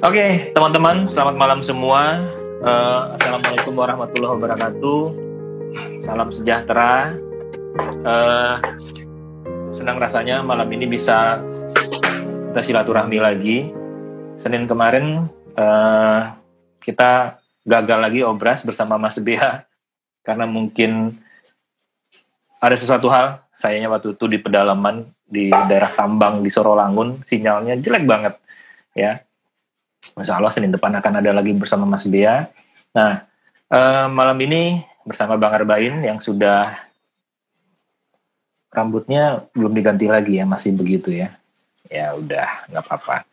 Oke, teman-teman, selamat malam semua. Assalamualaikum warahmatullahi wabarakatuh. Salam sejahtera. Senang rasanya malam ini bisa kita silaturahmi lagi. Senin kemarin kita gagal lagi obras bersama Mas Bea karena mungkin ada sesuatu hal. Sayangnya waktu itu di pedalaman di daerah tambang di Sorolangun, sinyalnya jelek banget, ya. Insya Allah Senin depan akan ada lagi bersama Mas Bea. Nah, malam ini bersama Bang Arbain yang sudah rambutnya belum diganti lagi ya, masih begitu ya. Ya udah, nggak apa-apa.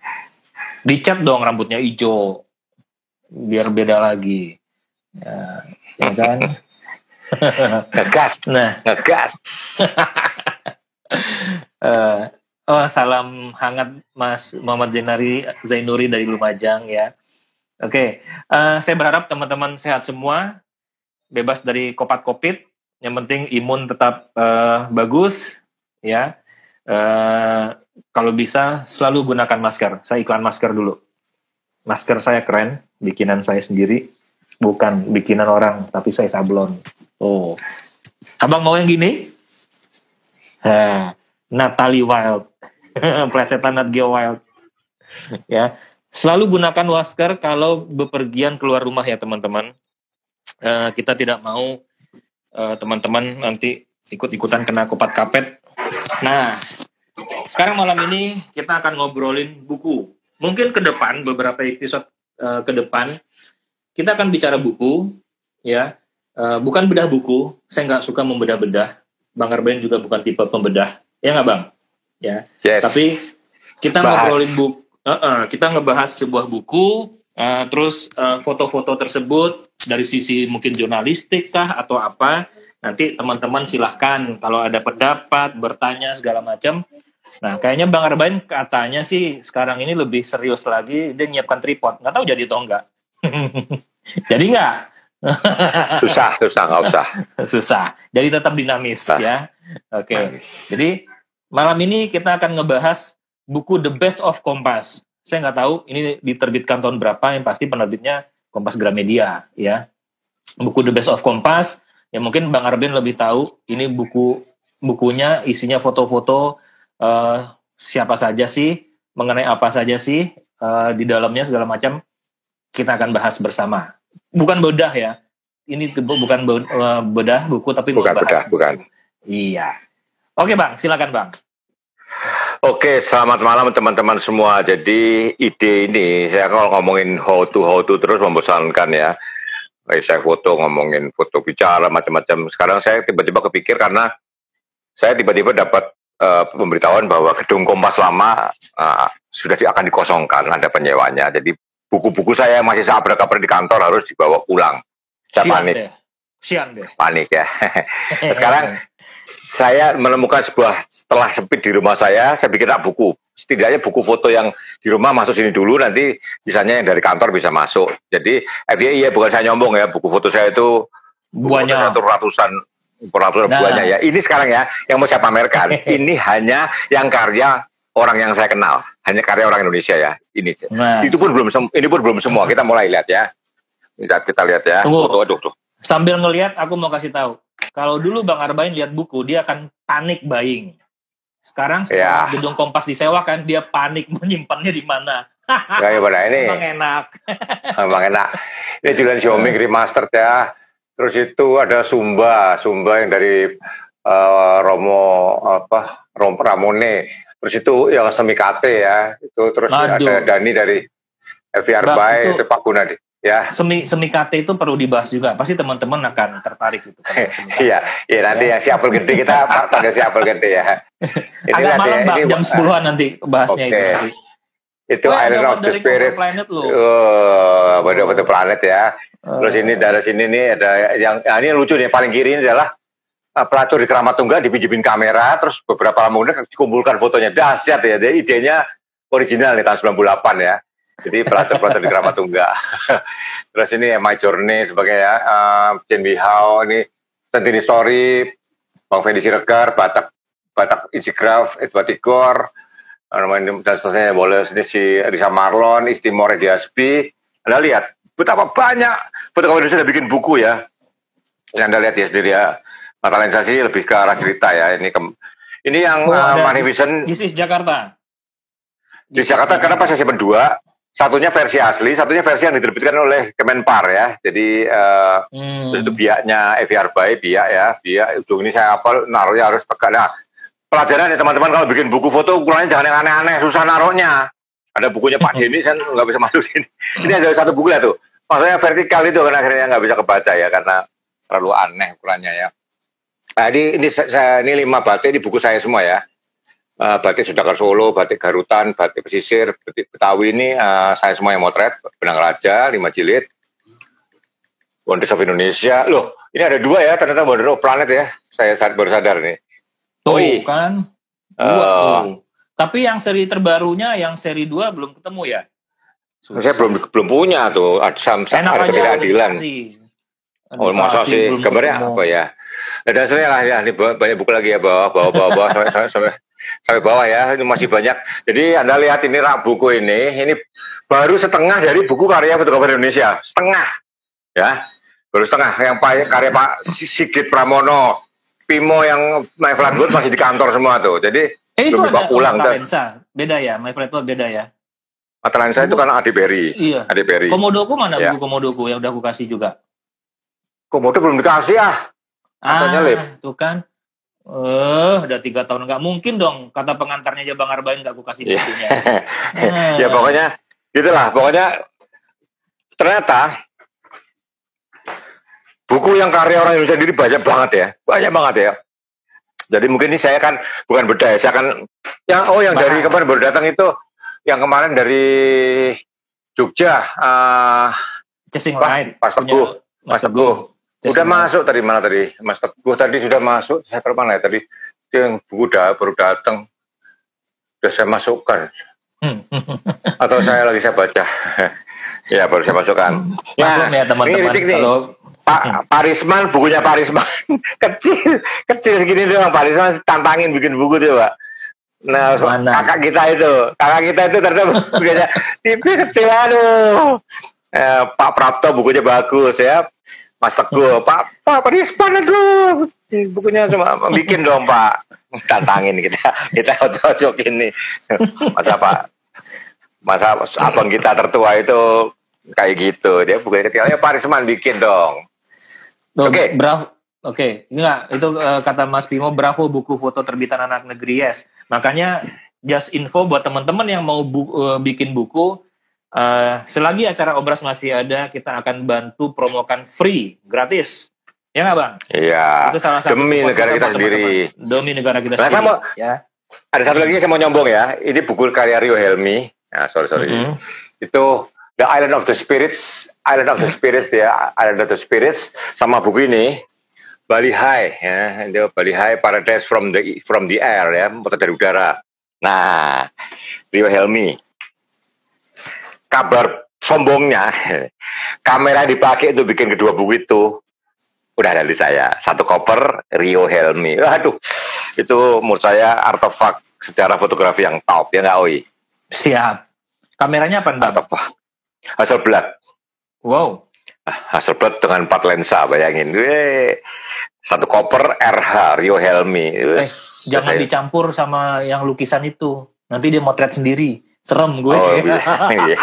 Dicat dong rambutnya hijau, biar beda lagi. Ya kan? Ngegas. Nah, ngegas. Salam hangat Mas Muhammad Zainuri dari Lumajang ya. Oke, saya berharap teman-teman sehat semua, bebas dari COVID. Yang penting imun tetap bagus ya. Kalau bisa selalu gunakan masker. Saya iklan masker dulu. Masker saya keren, bikinan saya sendiri, bukan bikinan orang, tapi saya sablon. Oh, abang mau yang gini? Natalie Wild. Plesetan Nat Geo Wild. Ya, selalu gunakan masker kalau bepergian keluar rumah ya teman-teman. Kita tidak mau teman-teman nanti ikut-ikutan kena kopat kapet. Nah, sekarang malam ini kita akan ngobrolin buku. Mungkin ke depan beberapa episode ke depan kita akan bicara buku, ya. Bukan bedah buku. Saya nggak suka membedah-bedah. Bang Arbain juga bukan tipe pembedah, ya nggak Bang? Ya, yes. Tapi kita ngobrolin buku, kita ngebahas sebuah buku, terus foto-foto tersebut dari sisi mungkin jurnalistik kah atau apa, nanti teman-teman silahkan kalau ada pendapat, bertanya segala macam. Nah, kayaknya Bang Arbain katanya sih sekarang ini lebih serius lagi, dia nyiapkan tripod, nggak tahu jadi atau enggak. Jadi nggak? Susah, nggak usah. Susah, jadi tetap dinamis ya. Oke. Jadi malam ini kita akan ngebahas buku The Best of Kompas. Saya nggak tahu ini diterbitkan tahun berapa, yang pasti penerbitnya Kompas Gramedia ya. Buku The Best of Kompas, ya mungkin Bang Arbain lebih tahu. Ini bukunya isinya foto-foto siapa saja sih, mengenai apa saja sih di dalamnya segala macam. Kita akan bahas bersama. Bukan bedah ya. Ini bukan bedah buku tapi membahas. Bukan. Iya. Oke Bang, silakan Bang. Oke, selamat malam teman-teman semua. Jadi ide ini, saya kalau ngomongin how to terus membosankan ya. Kayak saya ngomongin foto bicara macam-macam. Sekarang saya tiba-tiba kepikir karena saya tiba-tiba dapat pemberitahuan bahwa gedung Kompas lama sudah akan dikosongkan, ada penyewanya. Jadi buku-buku saya yang masih seabrak-abrak di kantor harus dibawa pulang. Saya panik. Sian deh. Panik ya. Sekarang saya menemukan setelah sempit di rumah saya pikir buku. Setidaknya buku foto yang di rumah masuk sini dulu, nanti bisanya yang dari kantor bisa masuk. Jadi FYI ya, bukan saya nyombong ya, buku foto saya itu banyak, ratusan buahnya ya. Ini sekarang ya, yang mau saya pamerkan, ini hanya yang karya orang yang saya kenal, hanya karya orang Indonesia ya. Ini ini pun belum semua. Kita mulai lihat ya. Kita lihat ya. Tunggu. Aduh. Sambil ngelihat, aku mau kasih tahu. Kalau dulu Bang Arbain lihat buku, dia akan panik buying. Sekarang setelah gedung Kompas disewa kan, dia panik menyimpannya di mana. Kayak pada ini. Emang enak. Ini Julian Xiaoming remastered ya. Terus itu ada Sumba yang dari Ramone. Terus itu yang Semikate ya. Itu terus ada Dani dari FVR Bay, itu Pak Gunadi. Ya. Semikate itu perlu dibahas juga. Pasti teman-teman akan tertarik itu. Iya, nanti ya si apel gede kita panggil si apel gede ya. Ini agak malam Bang, jam 10-an nanti bahasnya itu nanti. Itu Iron of the Spirit. Betul planet ya. Terus ini dari sini nih ada yang ini lucu nih, paling kiri ini adalah pelacur di Keramat Tunggal dipinjemin kamera, terus beberapa lama kemudian dikumpulkan fotonya. Dahsyat ya. Jadi idenya original nih tahun 98 ya. Jadi pelacur-pelacur di Keramat Tunggal. Terus ini My Journey sebagai Chen Bihao, ini Centini Story, Bang Fendi Siregar, Batak Ijigraf, Edward Igor, dan seterusnya, boleh si Risa Marlon, Istimor Diasbi. Anda lihat betapa banyak fotografer Indonesia sudah bikin buku ya. Yang Anda lihat ya sendiri ya. Mata lensa sih lebih ke arah cerita ya. Ini yang Magnificent. This is Jakarta. Di Jakarta kenapa saya simpen 2? Satunya versi asli, satunya versi yang diterbitkan oleh Kemenpar ya. Jadi terus itu biaknya FVR by biak ya. Biak ujung ini saya hafal, naruhnya harus tegak. Nah, pelajaran ya teman-teman kalau bikin buku foto ukurannya jangan yang aneh-aneh, susah naruhnya. Ada bukunya Pak Denny, saya nggak bisa masuk sini. Ini ada satu buku lah tuh. Maksudnya vertikal itu kan akhirnya nggak bisa kebaca ya karena terlalu aneh ukurannya ya. Nah, ini 5 batik di buku saya semua ya. Batik Sudakar Solo, batik Garutan, batik Pesisir, batik Betawi ini saya semua yang motret. Benang Raja 5 jilid. Wonders of Indonesia. Loh, ini ada 2 ya ternyata Wonder of Planet ya. Saya baru sadar nih. Tuh kan. 2 Tapi yang seri terbarunya, yang seri 2 belum ketemu ya? Susah. Saya belum punya tuh. Ada ketidakadilan. Oh, masa sih gambarnya apa ya? Nah, dasarnya lah ya, ini banyak buku lagi ya, bawah sampai bawah ya, ini masih banyak. Jadi Anda lihat ini rak buku ini baru setengah dari buku karya fotografer Indonesia, setengah ya, baru setengah. Yang karya Pak Sigit Pramono, Pimo yang My Flatboat masih di kantor semua tuh. Jadi belum dibawa pulang. Mata lensa beda ya, My Flatboat beda ya. Mata lensa itu kan Adi Berry. Iya. Adi Berry. Komodoku mana ya. Buku Komodoku yang udah aku kasih juga? Komodo belum dikasih Tuh kan. Udah 3 tahun, nggak mungkin dong kata pengantarnya aja Bang Arbain nggak aku kasih bukunya. Ya pokoknya gitulah, pokoknya ternyata buku yang karya orang Indonesia sendiri banyak banget ya. Jadi mungkin ini saya kan bukan beda ya, saya kan yang dari kemarin baru datang itu, yang kemarin dari Jogja, Chasing Light, Mas Teguh. Udah masuk tadi, mana tadi? Mas Teguh tadi sudah masuk, saya ke mana ya tadi? Dia yang buku baru datang. Sudah saya masukkan. Atau saya baca. Ya, baru saya masukkan. Ya teman-teman. Kalau Pak Risman, bukunya Pak Risman kecil segini doang. Pak Risman tantangin bikin buku tuh, Pak. Nah, kakak kita itu ternyata bukunya tipis kecil, aduh. Pak Prapto bukunya bagus ya. Mas Teguh, Pak Risman, aduh, bukunya cuma bikin dong Pak, tantangin kita cocok ini. Masa abang kita tertua itu kayak gitu, dia bukunya kecil, ya Pak Risman bikin dong. Oke. Oke, enggak, itu kata Mas Bimo, bravo buku foto terbitan anak negeri, yes. Makanya just info buat teman-teman yang mau bikin buku. Selagi acara Obras masih ada, kita akan bantu promokan free, gratis. Ya nggak Bang? Iya. Itu salah satu demi negara kita sendiri. Demi negara kita sendiri. Ya. Ada satu lagi saya mau nyombong ya. Ini buku karya Rio Helmi. Nah, sorry. Itu The Island of the Spirits ya. Island of the Spirits. Sama buku ini Bali High ya. Itu Bali High Paradise from the Air ya, foto dari udara. Nah, Rio Helmi. Kabar sombongnya, kamera dipakai itu bikin kedua buku itu udah dari saya. 1 koper Rio Helmi. Aduh, itu menurut saya artefak sejarah fotografi yang top ya nggak Oi? Siap. Kameranya apa Bang? Artefak Hasselblad. Wow. Hasselblad dengan 4 lensa, bayangin. 1 koper RH Rio Helmi. Jangan dicampur sama yang lukisan itu. Nanti dia motret sendiri. Serem gue. Oh, iya.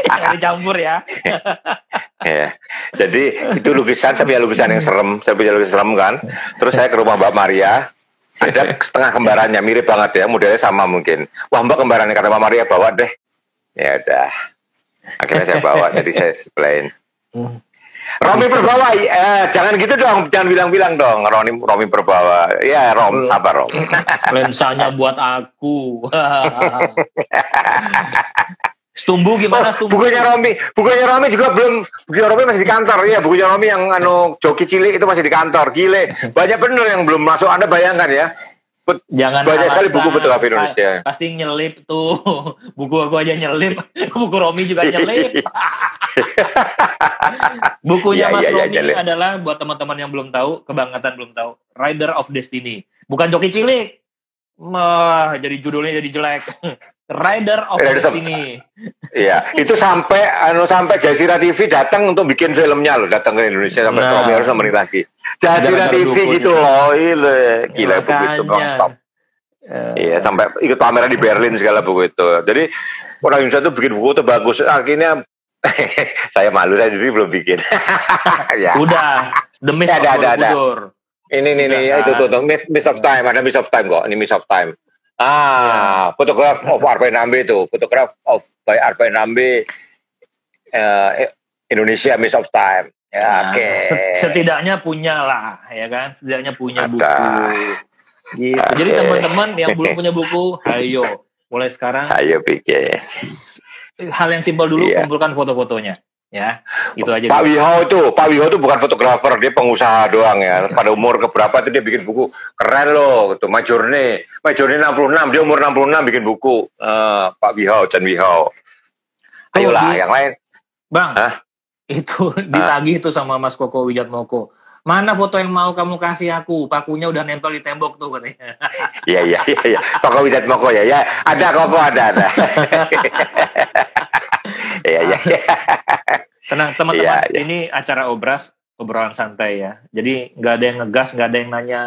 Jangan dicampur ya. Ya. Jadi itu lukisan, saya punya lukisan yang serem. Saya punya lukisan serem kan. Terus saya ke rumah Mbak Maria. Ada setengah kembarannya, mirip banget ya. Modelnya sama mungkin. Wah Mbak kembarannya, kata Mbak Maria, bawa deh. Ya udah. Akhirnya saya bawa. Jadi saya displayin. Romi Perbawa, jangan gitu dong, jangan bilang-bilang dong. Romi Perbawa, ya sabar Rom. Lensanya buat aku. Stumbu gimana Stumbu? Bukunya Romi juga belum. Bukunya Romi masih di kantor, ya. Bukunya Romi yang joki cilik itu masih di kantor. Gile, banyak bener yang belum masuk. Anda bayangkan ya. Jangan banyak sekali buku fotografi Indonesia. Pasti nyelip tuh. Buku aku aja nyelip. Buku Romi juga nyelip. Bukunya Mas Romi adalah buat teman-teman yang belum tahu, kebangatan belum tahu, Rider of Destiny. Bukan joki cilik. jadi judulnya jadi jelek. Rider of Destiny. Iya, itu sampai Jazeera TV datang untuk bikin filmnya loh, datang ke Indonesia sampai Romi harus nemenin lagi. Jazeera TV gitu loh, gila buku itu mantap. Iya, sampai ikut pameran di Berlin segala buku itu. Jadi orang Indonesia tuh bikin buku tuh bagus. Akhirnya saya malu, saya sendiri belum bikin. Ya. Udah, The Mist of Borobudur. Ini itu tuh Mist of Time, ada Mist of Time kok. Ini Mist of Time. Photograph of Arpain Rambe itu, Photograph of by Arpain Rambe, Indonesia Mist of Time. Ya, oke. Setidaknya punya lah, ya kan? Setidaknya punya buku. Gitu. Jadi teman-teman yang belum punya buku, ayo mulai sekarang. Ayo bikin. Hal yang simpel dulu, kumpulkan foto-fotonya. Ya, itu aja. Pak Wiho itu bukan fotografer, dia pengusaha doang ya. Pada umur keberapa itu dia bikin buku keren loh, gitu. Majorne 66, dia umur 66 bikin buku. Pak Wiho, Chan Wiho. Ayolah, yang lain. Bang, itu ditagih itu sama Mas Koko Wijatmoko. Mana foto yang mau kamu kasih aku? Pakunya udah nempel di tembok tuh katanya. Iya. Koko Wijatmoko ya. Ya, ada Koko ada. Iya. Tenang teman-teman, ini acara obrolan santai ya. Jadi nggak ada yang ngegas, nggak ada yang nanya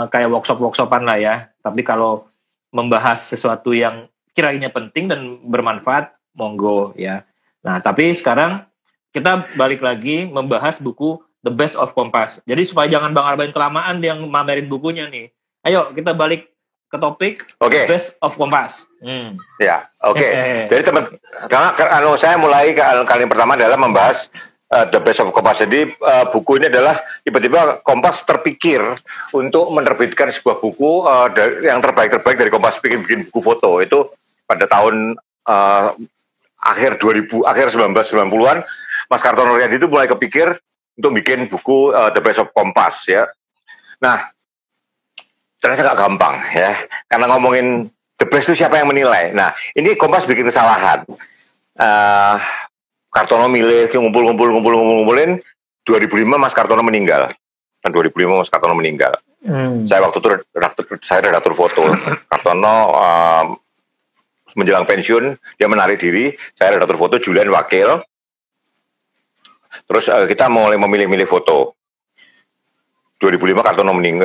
kayak workshop-workshopan lah ya. Tapi kalau membahas sesuatu yang kiranya penting dan bermanfaat, monggo ya. Nah, tapi sekarang kita balik lagi membahas buku The Best of Kompas. Jadi supaya jangan Bang Arbain kelamaan yang mamerin bukunya nih. Ayo kita balik ke topik The Best of Kompas. Ya, oke. Jadi karena saya mulai kali pertama adalah membahas The Best of Kompas. Jadi buku ini adalah tiba-tiba Kompas terpikir untuk menerbitkan sebuah buku yang terbaik dari Kompas bikin buku foto. Itu pada tahun akhir 1990-an, Mas Kartono Riyadi itu mulai kepikir untuk bikin buku The Best of Kompas ya. Nah, ternyata nggak gampang ya, karena ngomongin the best itu siapa yang menilai. Nah, ini Kompas bikin kesalahan. Kartono milih, ngumpulin. 2005 Mas Kartono meninggal. Dan 2005 Mas Kartono meninggal. Saya waktu itu redaktur foto. Kartono menjelang pensiun, dia menarik diri. Saya redaktur foto, Julian wakil. Terus kita mulai memilih-milih foto. 2005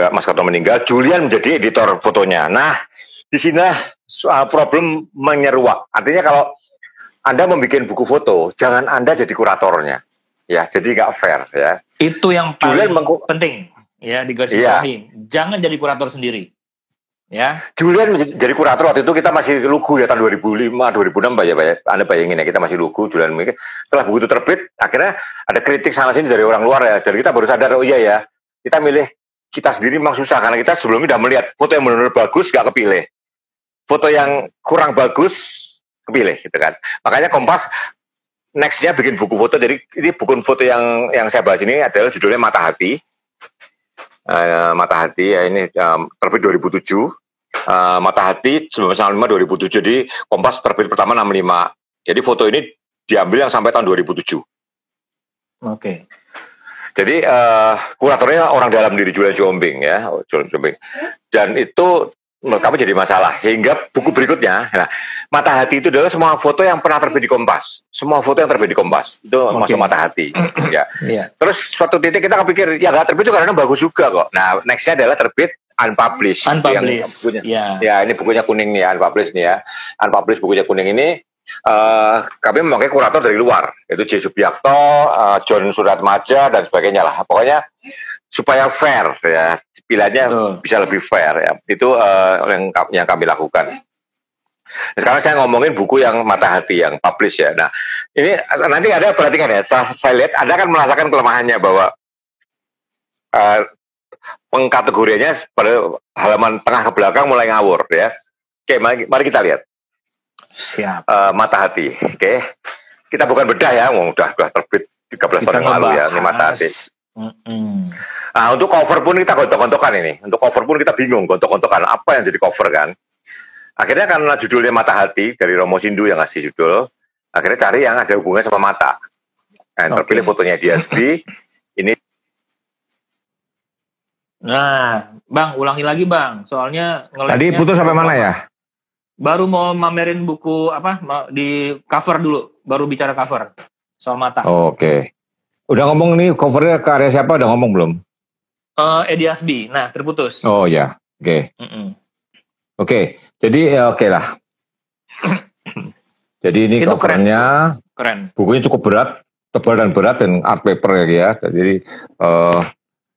Mas Kartono meninggal, Julian menjadi editor fotonya. Nah, di sini problem menyeruak. Artinya kalau Anda membuat buku foto, jangan Anda jadi kuratornya. Ya, jadi nggak fair ya. Itu yang paling penting ya digarisbawahi. Jangan jadi kurator sendiri. Ya. Julian jadi kurator waktu itu kita masih lugu ya tahun 2005, 2006 ya. Anda bayangin ya, kita masih lugu. Julian mikir. Setelah buku itu terbit, akhirnya ada kritik sana sini dari orang luar ya. Jadi kita baru sadar, oh iya ya. Kita milih kita sendiri memang susah karena kita sebelumnya udah melihat foto yang benar-benar bagus gak kepilih, foto yang kurang bagus kepilih gitu kan. Makanya Kompas nextnya bikin buku foto. Jadi ini buku foto yang saya bahas ini adalah judulnya Mata Hati. Mata Hati ya, ini terbit 2007. Mata Hati 1995 2007. Jadi Kompas terbit pertama 65. Jadi foto ini diambil yang sampai tahun 2007. Oke. Jadi kuratornya orang dalam diri Julian Jombing ya, dan itu menurut kami jadi masalah. Sehingga buku berikutnya, nah, Mata Hati itu adalah semua foto yang pernah terbit di Kompas, semua foto yang terbit di Kompas itu masuk Mata Hati. Ya. Terus suatu titik kita kepikir, ya nggak terbit itu karena bagus juga kok. Nah, nextnya adalah terbit unpublished. Unpublished. Ya, ini bukunya kuning nih, unpublished nih ya. Unpublished bukunya kuning ini. Kami memakai kurator dari luar, yaitu J. Subiakto, John Suratmaja dan sebagainya lah. Pokoknya supaya fair ya, pilihannya bisa lebih fair ya. Itu yang kami lakukan. Nah, sekarang saya ngomongin buku yang Mata Hati yang publish ya. Nah, ini nanti ada perhatikan ya. Saya lihat Anda kan merasakan kelemahannya bahwa pengkategoriannya pada halaman tengah ke belakang mulai ngawur ya. Oke, mari kita lihat. Siap. Mata Hati, oke. Kita bukan bedah ya, udah terbit 13 tahun yang lalu ya, ini Mata Hati. Nah, untuk cover pun kita gontok-gontokan ini. Untuk cover pun kita bingung gontok-gontokan apa yang jadi cover kan. Akhirnya karena judulnya Mata Hati dari Romo Sindu yang ngasih judul, akhirnya cari yang ada hubungannya sama mata. Nah, terpilih fotonya DSB. Ini Nah, Bang, ulangi lagi Bang. Soalnya Tadi putus sampai mana ya? Baru mau mamerin buku apa di cover dulu, baru bicara cover soal mata. Oke. Udah ngomong nih covernya karya siapa? Udah ngomong belum? Edi Asbi. Nah, terputus. Oh ya, oke. Oke, jadi oke lah. Jadi ini itu covernya keren. Bukunya cukup berat, tebal dan berat dan art paper ya. Jadi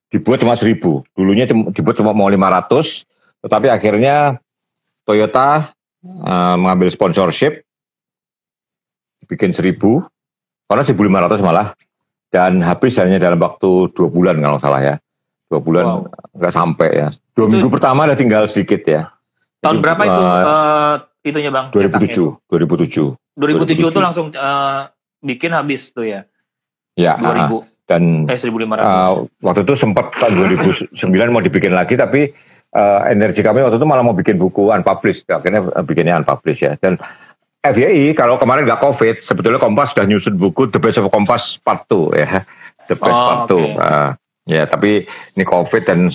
dibuat cuma 1.000. Dulunya dibuat cuma mau 500, tetapi akhirnya Toyota mengambil sponsorship, bikin 1.000, karena 1.500 malah, dan habis hanya dalam waktu 2 bulan kalau salah ya. 2 bulan nggak sampai ya. 2 minggu pertama udah tinggal sedikit ya. Tahun jadi, berapa itu itunya Bang? 2007 itu langsung bikin habis tuh ya. Ya, 2000. Dan 1.500. Waktu itu sempat tahun 2009 mau dibikin lagi, tapi energi kami waktu itu malah mau bikin buku unpublished, akhirnya bikinnya unpublished ya. Dan FYI kalau kemarin nggak COVID, sebetulnya Kompas sudah nyusun buku The Best of Kompas Part 2 ya, The Best Part 2. Okay. Ya, tapi ini COVID dan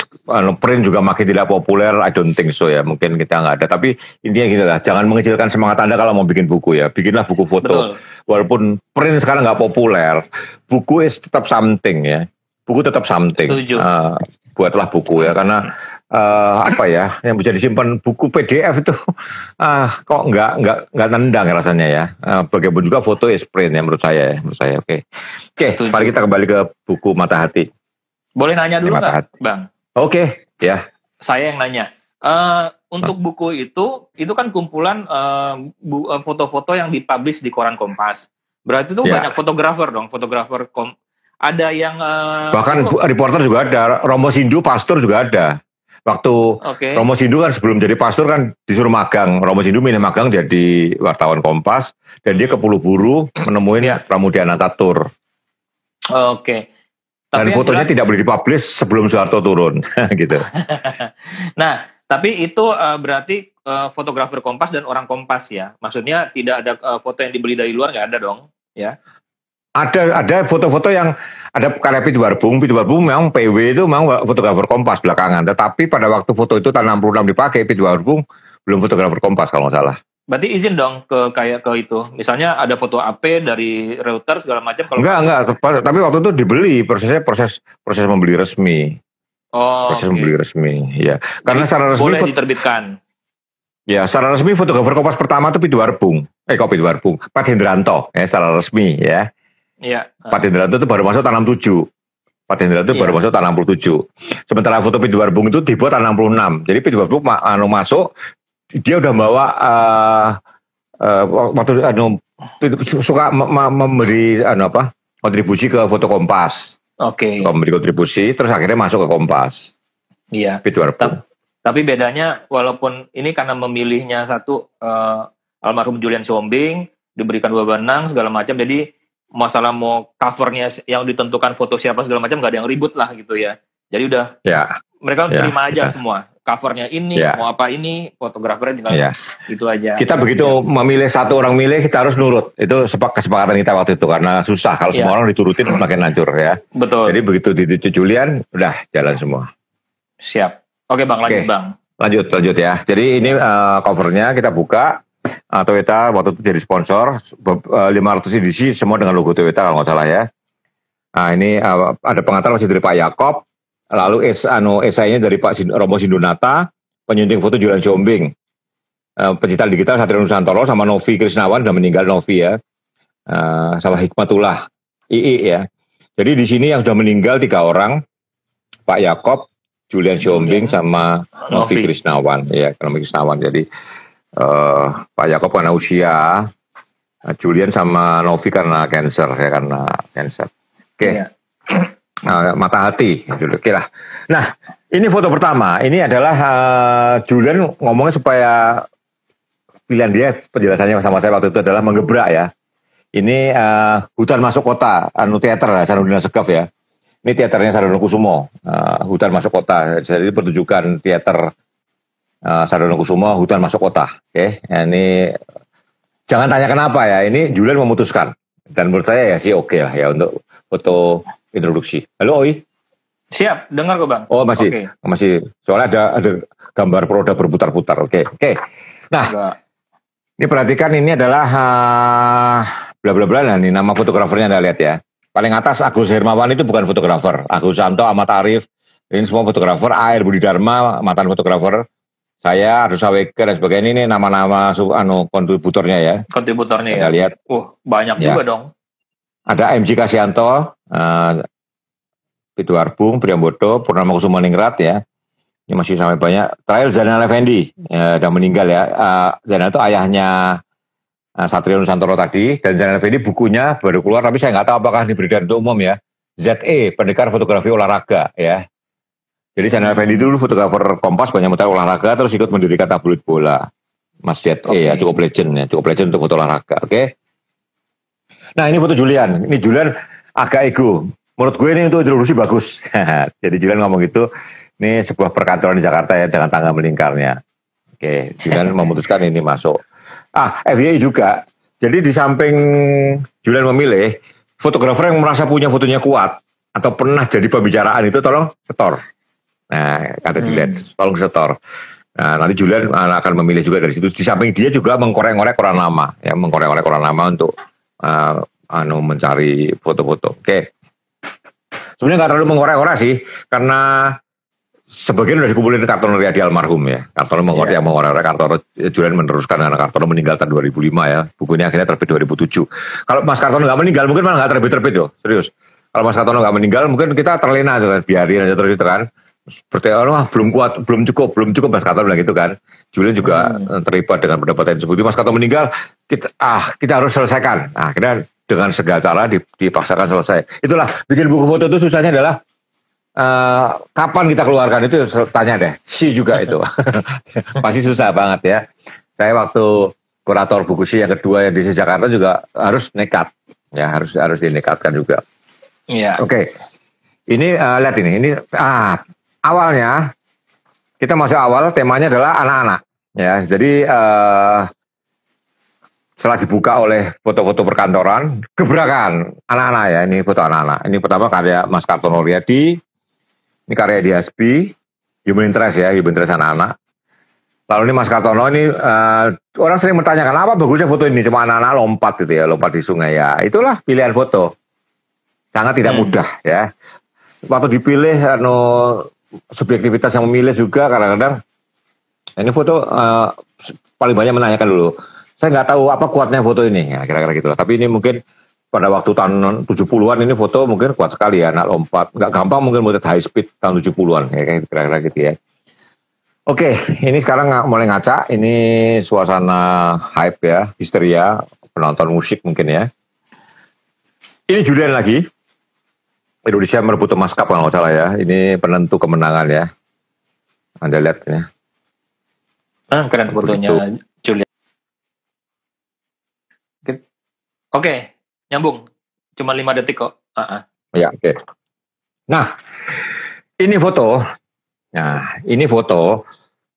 print juga makin tidak populer, I don't think so ya, mungkin kita nggak ada. Tapi intinya gini lah, jangan mengecilkan semangat Anda kalau mau bikin buku ya, bikinlah buku foto. Betul. Walaupun print sekarang nggak populer, buku is tetap something ya, buku tetap something. Buatlah buku ya, karena apa ya, yang bisa disimpan buku PDF itu kok nggak nendang rasanya ya. Bagaimana juga foto is print ya menurut saya. Oke, mari kita kembali ke buku Mata Hati. Boleh nanya dulu nggak, Bang? Oke, ya. Saya yang nanya. Untuk buku itu kan kumpulan foto-foto yang dipublish di koran Kompas. Berarti itu banyak fotografer dong, ada yang bahkan reporter juga ada. Romo Sindu pastor juga ada. Waktu Romo Sindu kan sebelum jadi pastor kan disuruh magang. Romo Sindu milih magang jadi wartawan Kompas dan dia ke Pulau Buru menemuin Pramudiana Tatur. Oke. Dan fotonya tidak boleh dipublish sebelum Soeharto turun, gitu. Nah, tapi itu berarti fotografer Kompas dan orang Kompas ya. Maksudnya tidak ada foto yang dibeli dari luar, nggak ada dong, ya? Ada foto-foto yang ada karya Pitu Warbung memang PW itu memang fotografer Kompas belakangan. Tetapi pada waktu foto itu tahun 66 dipakai, Pitu Warbung belum fotografer Kompas kalau nggak salah. Berarti izin dong ke itu. Misalnya ada foto AP dari Reuters segala macam. Enggak. Tapi waktu itu dibeli, proses membeli resmi. Proses membeli resmi, ya. Karena secara resmi boleh diterbitkan. Ya, secara resmi fotografer Kompas pertama itu Pitu Warbung. Pitu Warbung, Pak Hendranto, ya secara resmi ya. Iya. Pak Hendranto itu baru masuk tahun 67. Pak Hendranto baru masuk tahun 67. Sementara foto Pitu Warbung itu dibuat tahun 66. Jadi Pitu Warbung masuk, dia udah bawa waktu suka memberi kontribusi ke foto Kompas. Memberi kontribusi, terus akhirnya masuk ke Kompas. Iya. Tapi bedanya walaupun ini karena memilihnya satu almarhum Julian Siombing, diberikan 2 benang segala macam, jadi masalah mau covernya yang ditentukan foto siapa segala macam nggak ada yang ribut lah gitu ya. Jadi udah mereka terima aja semua. Covernya ini, mau apa ini, fotografernya tinggal itu aja. Kita begitu memilih satu orang milih, kita harus nurut. Itu kesepakatan kita waktu itu, karena susah kalau semua orang diturutin makin hancur ya. Betul. Jadi begitu di Julian, udah jalan semua. Siap. Oke Bang, lanjut Bang. Lanjut ya. Jadi ini covernya kita buka. Toyota waktu itu jadi sponsor, 500 edisi semua dengan logo Toyota kalau nggak salah ya. Nah ini ada pengantar masih dari Pak Yakob. Lalu esainya dari Pak Romo Sindunata, penyunting foto Julian Siombing, pencinta digital Satrio Nusantoro sama Novi Krisnawan, sudah meninggal Novi ya, sama Hikmatullah II ya. Jadi di sini yang sudah meninggal 3 orang, Pak Yakob, Julian Siombing sama Novi Krisnawan ya, Novi Krisnawan. Jadi Pak Yakob karena usia, Julian sama Novi karena cancer ya, karena cancer. Oke. Mata Hati, oke lah. Nah, ini foto pertama. Ini adalah Julian ngomongnya supaya pilihan dia penjelasannya sama saya waktu itu adalah menggebrak ya. Ini hutan masuk kota, teater Sarudina Segaf ya. Ini teaternya Sardono Kusumo, hutan masuk kota. Jadi pertunjukan teater Sardono Kusumo, hutan masuk kota. Oke, ini jangan tanya kenapa ya. Ini Julian memutuskan. Dan menurut saya ya sih oke lah ya untuk foto introduksi. Halo Oi. Siap, dengar kok Bang. Oh masih. Soalnya ada gambar produk berputar-putar. Oke. Nah, ini perhatikan, ini adalah bla bla bla. Nah, ini nama fotografernya Anda lihat ya. Paling atas Agus Hermawan itu bukan fotografer. Agus Santo, Ahmad Arif, ini semua fotografer. Air Budi Dharma, mantan fotografer. Saya, Arus Aweker dan sebagainya, ini nama-nama kontributornya ya. Kontributornya Anda lihat. Banyak juga dong. Ada MJ Kasyanto, Pitu Arbung, Priambodo, Purnama Kusumaningrat ya. Ini masih sampai banyak. Terakhir Zainal Effendi, udah meninggal ya. Zainal itu ayahnya Satrio Nusantoro tadi, dan Zainal Effendi bukunya baru keluar, tapi saya nggak tahu apakah ini beredar untuk umum ya. ZE, Pendekar Fotografi Olahraga ya. Jadi Zainal Effendi dulu fotografer Kompas, banyak mutar olahraga, terus ikut mendirikan tabloid bola. Mas ZE ya, cukup legend untuk foto olahraga. Oke. Nah ini foto Julian. Ini Julian agak ego. Menurut gue ini untuk introduksi bagus. Jadi Julian ngomong gitu, ini sebuah perkantoran di Jakarta ya dengan tangga melingkarnya. Oke, Julian memutuskan ini masuk. FYI juga. Jadi di samping Julian memilih fotografer yang merasa punya fotonya kuat atau pernah jadi pembicaraan itu tolong setor. Nah, kata Julian, tolong setor. Nah, nanti Julian akan memilih juga dari situ. Di samping dia juga mengkorek-korek koran lama, ya, mengkorek-korek koran lama untuk mencari foto-foto. Oke. Sebenarnya nggak terlalu mengorek-orek sih, karena sebagian udah dikumpulin Kartono Riyadi almarhum ya. Kartono mengorek-orek, Kartono Julian meneruskan karena Kartono meninggal tahun 2005 ya. Bukunya akhirnya terbit 2007. Kalau Mas Kartono nggak meninggal, mungkin malah nggak terbit yo, serius. Kalau Mas Kartono nggak meninggal, mungkin kita terlena tuh kan, biarin aja terus itu kan. Seperti belum kuat, belum cukup Mas Kartono bilang gitu kan. Julian juga terlibat dengan pendapat yang disebut. Mas Kartono meninggal, kita harus selesaikan. Nah, akhirnya dengan segala cara dipaksakan selesai. Itulah bikin buku foto itu susahnya adalah kapan kita keluarkan itu, tanya deh. Juga itu pasti susah banget ya. Saya waktu kurator buku yang kedua yang di Jakarta juga harus nekat ya, harus dinekatkan juga. Iya. Oke. Ini lihat ini awalnya kita masuk awal temanya adalah anak-anak ya. Jadi setelah dibuka oleh foto-foto perkantoran, gebrakan anak-anak ya, ini foto anak-anak. Ini pertama karya Mas Kartono Riyadi, ini karya Diasbi, Human Interest ya, Human Interest anak-anak. Lalu ini Mas Kartono ini, orang sering bertanyakan, apa bagusnya foto ini? Cuma anak-anak lompat gitu ya, lompat di sungai ya. Itulah pilihan foto. Sangat tidak mudah ya. Waktu dipilih, subjektivitas yang memilih juga kadang-kadang, ini foto paling banyak menanyakan dulu. Saya nggak tahu apa kuatnya foto ini, ya kira-kira gitu lah. Tapi ini mungkin pada waktu tahun 70-an ini foto mungkin kuat sekali ya, anak lompat. Nggak gampang mungkin buat high speed tahun 70-an, ya kira-kira gitu ya. Oke, ini sekarang mulai ngaca. Ini suasana hype ya, histeria, penonton musik mungkin ya. Ini Julian lagi. Indonesia merebut emas cup kalau nggak salah ya. Ini penentu kemenangan ya. Anda lihat ya. Keren fotonya Julian. Oke, nyambung. Cuma 5 detik kok. Ya, oke. Nah, ini foto. Nah, ini foto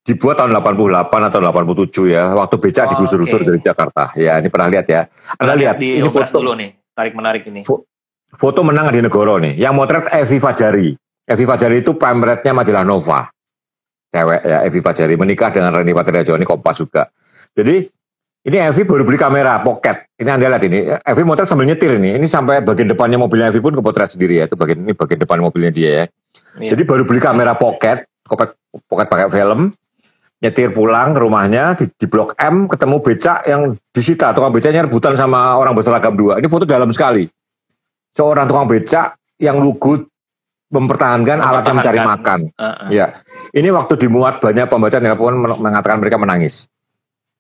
dibuat tahun 88 atau 87 ya. Waktu becak digusur-gusur dari Jakarta. Ya, ini pernah lihat ya. Anda lihat di ini foto dulu nih. Tarik-menarik ini. Foto menang di Negoro nih. Yang motret Evi Fajari. Evi Fajari itu pemretnya majalah Nova. Cewek ya, Evi Fajari. Menikah dengan Reni Patriajo, ini Kompas juga. Jadi, ini Evi baru beli kamera pocket. Ini Anda lihat ini. Evi motret sambil nyetir ini. Ini sampai bagian depannya mobilnya Evi pun kepotret sendiri ya. Itu bagian depan mobilnya dia ya. Iya. Jadi baru beli kamera pocket pakai film. Nyetir pulang ke rumahnya di Blok M, ketemu becak yang disita. Tukang becaknya rebutan sama orang berseragam 2. Ini foto dalam sekali. Seorang tukang becak yang lugu mempertahankan alatnya mencari makan. Ya, ini waktu dimuat banyak pembaca telepon mengatakan mereka menangis.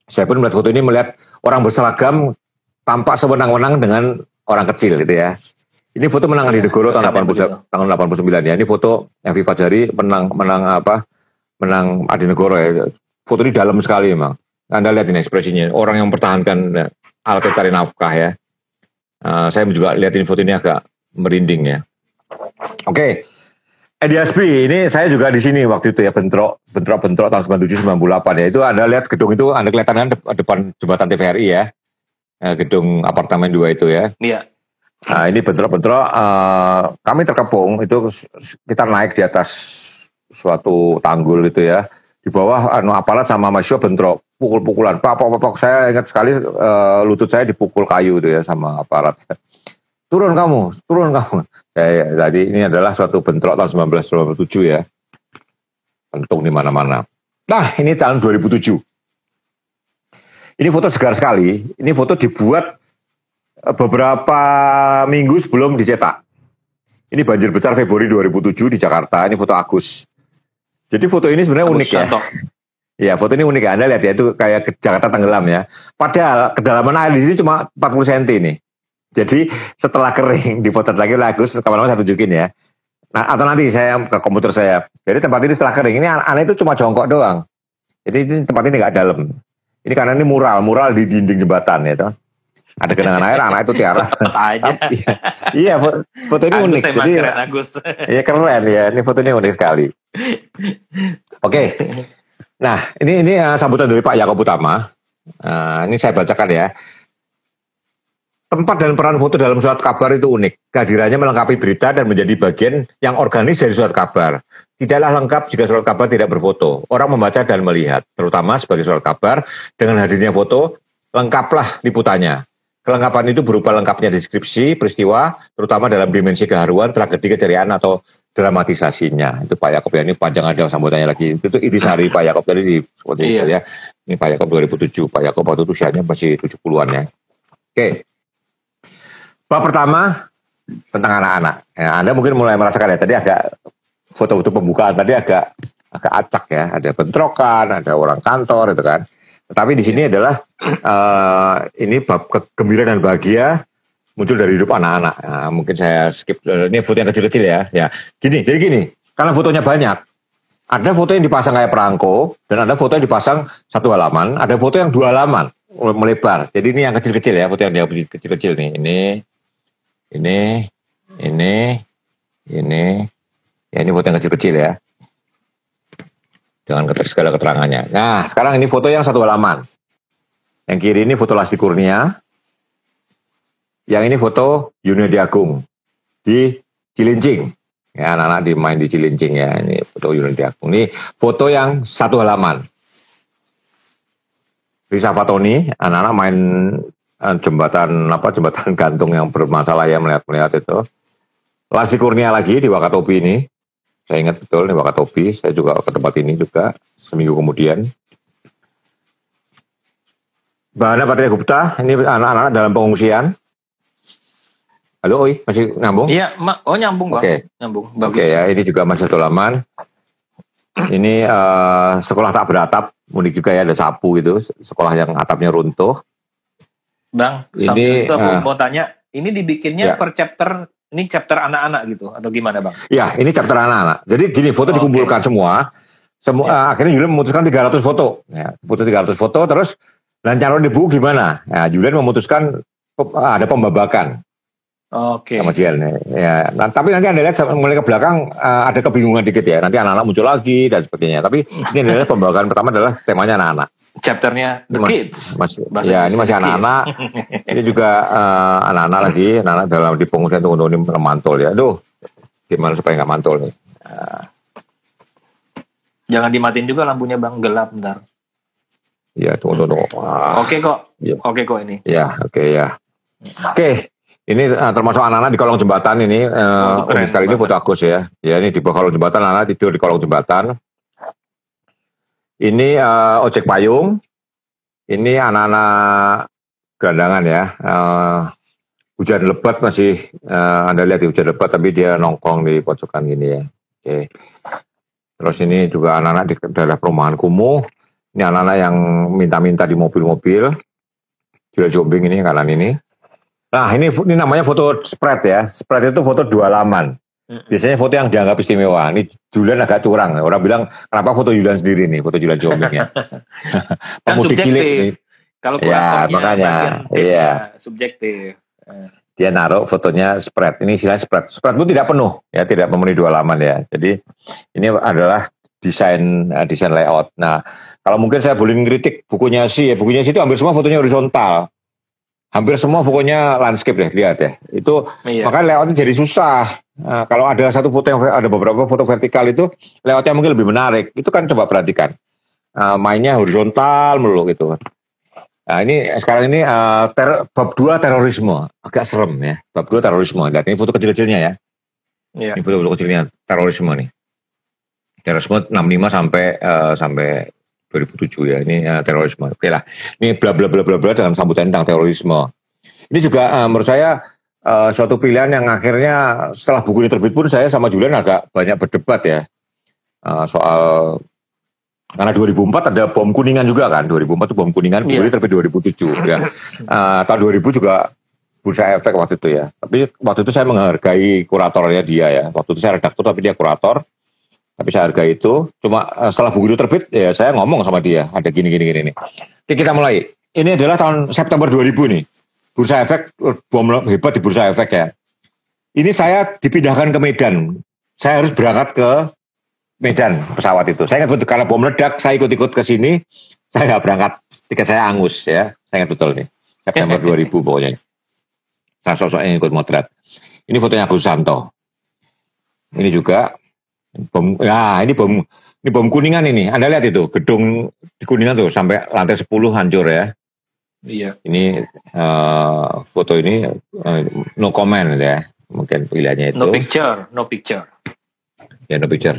Saya pun melihat foto ini, melihat orang berseragam tampak sewenang-wenang dengan orang kecil gitu ya. Ini foto menang di Negoro tahun 89 ya. Ini foto Evi Fajari menang Adi Negoro ya. Foto ini dalam sekali memang. Anda lihat ini ekspresinya. Orang yang mempertahankan alat cari nafkah ya. Saya juga lihat ini foto ini agak merinding ya. Oke. Diasbi, ini saya juga di sini waktu itu ya, bentrok tahun 97-98 ya. Itu Anda lihat gedung itu, Anda kelihatan kan depan jembatan TVRI ya. Gedung apartemen 2 itu ya. Iya. Nah, ini bentrok-bentrok, kami terkepung, itu kita naik di atas suatu tanggul itu ya. Di bawah aparat sama mahasiswa bentrok, pukul-pukulan. Pak, saya ingat sekali lutut saya dipukul kayu itu ya sama aparat. Turun kamu. Jadi ini adalah suatu bentrok tahun 1997 ya. Bentuk di mana-mana. Nah, ini tahun 2007. Ini foto segar sekali. Ini foto dibuat beberapa minggu sebelum dicetak. Ini banjir besar Februari 2007 di Jakarta. Ini foto Agus. Jadi foto ini sebenarnya unik ya. Ya, foto ini unik ya. Anda lihat ya, itu kayak Jakarta tenggelam ya. Padahal kedalaman air di sini cuma 40 cm nih. Jadi setelah kering dipotret lagi oleh Agus, kawan-kawan saya tunjukin ya. Nah, atau nanti saya ke komputer saya. Jadi tempat ini setelah kering, ini aneh itu cuma jongkok doang. Jadi tempat ini nggak dalam. Ini karena ini mural di dinding jembatan ya toh. Ada genangan air, anak itu tiara. Iya, foto ini unik. Jadi, Agus. Iya keren ya, ini foto ini unik sekali. Oke. Nah, ini sambutan dari Pak Yakob Utama. Ini saya bacakan ya. Tempat dan peran foto dalam surat kabar itu unik. Kehadirannya melengkapi berita dan menjadi bagian yang organis dari surat kabar. Tidaklah lengkap jika surat kabar tidak berfoto. Orang membaca dan melihat, terutama sebagai surat kabar, dengan hadirnya foto, lengkaplah liputannya. Kelengkapan itu berupa lengkapnya deskripsi, peristiwa, terutama dalam dimensi keharuan, tragedi, keceriaan, atau dramatisasinya. Itu Pak Yakob ya, ini panjang ada sambutannya lagi. Itu intisari Pak Yakob tadi seperti itu ya. Ini Pak Yakob 2007. Pak Yakob waktu itu usianya masih 70-an ya. Oke. Bab pertama tentang anak-anak. Ya, Anda mungkin mulai merasakan ya, tadi agak foto-foto pembukaan tadi agak acak ya. Ada bentrokan, ada orang kantor itu kan. Tetapi di sini adalah ini bab kegembiraan dan bahagia muncul dari hidup anak-anak. Nah, mungkin saya skip. Ini foto yang kecil-kecil ya. Ya, jadi gini, karena fotonya banyak. Ada foto yang dipasang kayak perangko dan ada foto yang dipasang 1 halaman. Ada foto yang 2 halaman melebar. Jadi ini yang kecil-kecil ya, foto yang dia kecil-kecil nih. Ini. Ya ini foto yang kecil-kecil ya. Dengan segala keterangannya. Nah, sekarang ini foto yang 1 halaman. Yang kiri ini foto Lesti Kurnia. Yang ini foto Yuniadi Agung di Cilincing. Ya, anak-anak main di Cilincing ya. Ini foto Yuniadi Agung. Ini foto yang 1 halaman. Risa Fatoni, anak-anak main jembatan gantung yang bermasalah ya, melihat itu. Lesti Kurnia lagi di Wakatobi ini. Saya ingat betul nih Wakatobi, saya juga ke tempat ini juga seminggu kemudian. Bahana Patria Gupta, ini anak-anak dalam pengungsian. Halo, masih nyambung? Iya, nyambung Bang. Oke. Nyambung. Oke ya, ini juga masih 1 halaman. Ini sekolah tak beratap, unik juga ya, ada sapu gitu, sekolah yang atapnya runtuh. Bang, ini itu aku mau tanya, ini dibikinnya per chapter. Ini chapter anak-anak gitu atau gimana Bang? Ya, ini chapter anak-anak. Jadi gini, foto dikumpulkan semua akhirnya Julian memutuskan 300 foto. Ya, foto 300 foto terus dan calon di buku gimana? Ya, Julian memutuskan ada pembabakan. Sama Julian. Ya, tapi nanti Anda lihat mulai ke belakang ada kebingungan dikit ya. Nanti anak-anak muncul lagi dan sebagainya. Tapi ini adalah pembabakan pertama adalah temanya anak-anak. Chapternya The Kids. Ini masih anak-anak. Ini juga anak-anak lagi, anak-anak dalam di pengungsian itu ini mantul ya. Aduh, gimana supaya nggak mantul nih? Jangan dimatiin juga lampunya Bang, gelap bentar. Ya, tunggu. Oke kok. Ya. Oke kok ini. Ya, oke ya. Oke. Ini termasuk anak-anak di kolong jembatan ini. Sekali ini foto Agus ya. Ya, ini di bawah kolong jembatan, anak tidur di kolong jembatan. Ini ojek payung. Ini anak-anak gelandangan ya. Hujan lebat masih Anda lihat di hujan lebat tapi dia nongkrong di pojokan gini ya. Oke. Terus ini juga anak-anak di daerah perumahan kumuh. Ini anak-anak yang minta-minta di mobil-mobil. Jual jombing ini kanan ini. Nah ini namanya foto spread ya. Spread itu foto 2 halaman. Biasanya foto yang dianggap istimewa. Ini Julian agak curang. Orang bilang, kenapa foto Julian sendiri nih? Foto Julian jombing ya. Kan subjektif. Kalau ya, makanya. Iya. Subjektif. Dia naruh fotonya spread. Ini istilahnya spread. Spread pun tidak penuh. Ya, tidak memenuhi 2 halaman ya. Jadi, ini adalah desain layout. Nah, kalau mungkin saya boleh ngeritik bukunya sih. Ya, bukunya sih itu hampir semua fotonya horizontal. hampir semua pokoknya landscape deh, lihat ya. Itu makanya layoutnya jadi susah. Nah, kalau ada satu foto yang ada beberapa foto vertikal itu layoutnya mungkin lebih menarik. Itu kan coba perhatikan. Mainnya horizontal melulu gitu. Nah, ini sekarang ini bab 2 terorisme, agak serem ya. Bab 2 terorisme. Lihat ini foto kecil-kecilnya ya. Ini foto kecilnya terorisme nih. Terorisme 65 sampai 2007 ya, ini terorisme. Oke lah, ini bla bla bla bla bla dengan sambutan tentang terorisme. Ini juga menurut saya suatu pilihan yang akhirnya setelah buku ini terbit pun saya sama Julian agak banyak berdebat ya soal, karena 2004 ada bom Kuningan juga kan, 2004 itu bom Kuningan, buku ini terbit 2007 ya. Tahun 2000 juga Bursa Efek waktu itu ya. Tapi waktu itu saya menghargai kuratornya dia ya. Waktu itu saya redaktur tapi dia kurator. Tapi saya hargai itu, cuma setelah buku itu terbit, ya saya ngomong sama dia, ada gini nih. Oke, kita mulai. Ini adalah tahun September 2000 nih. Bursa Efek, bom hebat di Bursa Efek ya. Ini saya dipindahkan ke Medan. Saya harus berangkat ke Medan pesawat itu. Saya ingat betul, karena bom meledak, saya ikut-ikut ke sini, saya nggak berangkat. Tiket saya angus ya, saya ingat betul nih. September 2000 pokoknya. Saya sosoknya ikut motret. Ini fotonya Agus Santo. Ini juga bom, ya ini bom Kuningan ini. Anda lihat itu gedung di Kuningan tuh sampai lantai 10 hancur ya. Iya. Ini foto ini no comment ya. Mungkin pilihannya itu. No picture. Ya no picture.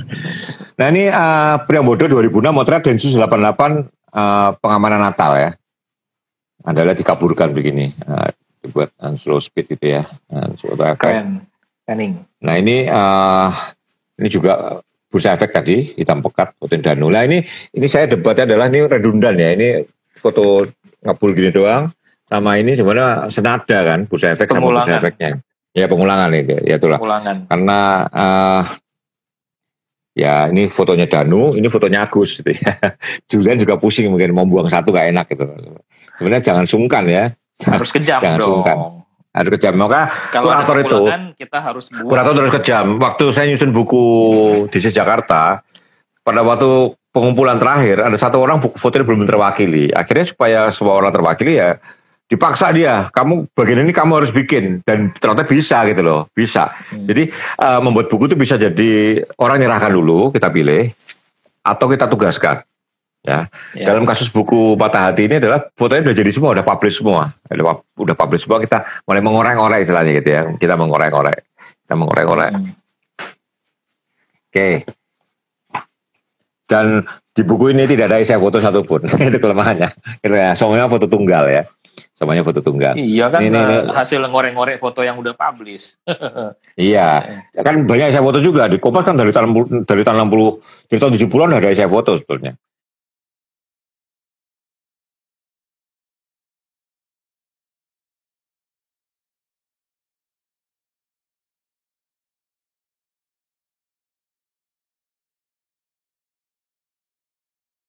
Nah ini Priambodo 2006 motret Densus 88 pengamanan Natal ya. Anda lihat dikaburkan begini. Dibuat slow speed gitu ya. Keren. Nah ini juga Bursa Efek tadi, hitam pekat, foto Danu. Nah ini saya debatnya adalah ini redundan ya, ini foto ngabul gini doang, sama ini sebenarnya senada kan, Bursa Efek sama Bursa Efeknya. Ya pengulangan itu, ya itulah. Pengulangan. Karena ya ini fotonya Danu, ini fotonya Agus gitu ya. Julian juga pusing mungkin mau buang satu gak enak gitu. Sebenarnya jangan sungkan ya. Harus kejam jangan dong. Sungkan. Harus kejam, maka kurator itu kita harus buang. Kurator harus kejam. Waktu saya nyusun buku di Jakarta, pada waktu pengumpulan terakhir ada satu orang fotonya belum terwakili. Akhirnya supaya semua orang terwakili ya dipaksa dia, kamu bagian ini kamu harus bikin, dan ternyata bisa gitu loh, bisa. Jadi membuat buku itu bisa jadi orang nyerahkan dulu, kita pilih atau kita tugaskan. Ya. Dalam kasus buku Patah Hati ini adalah fotonya udah jadi semua, udah publish semua, udah publish semua, kita mulai mengorek-orek istilahnya gitu ya, kita mengorek-orek. Oke. Dan di buku ini tidak ada isi foto satupun, itu kelemahannya. Semuanya foto tunggal ya, semuanya foto tunggal. Iya kan, ini hasil ngorek-ngorek foto yang udah publish. Iya, kan banyak isi foto juga di Kompas kan dari tahun 60, dari tahun 70-an ada isi foto sebetulnya.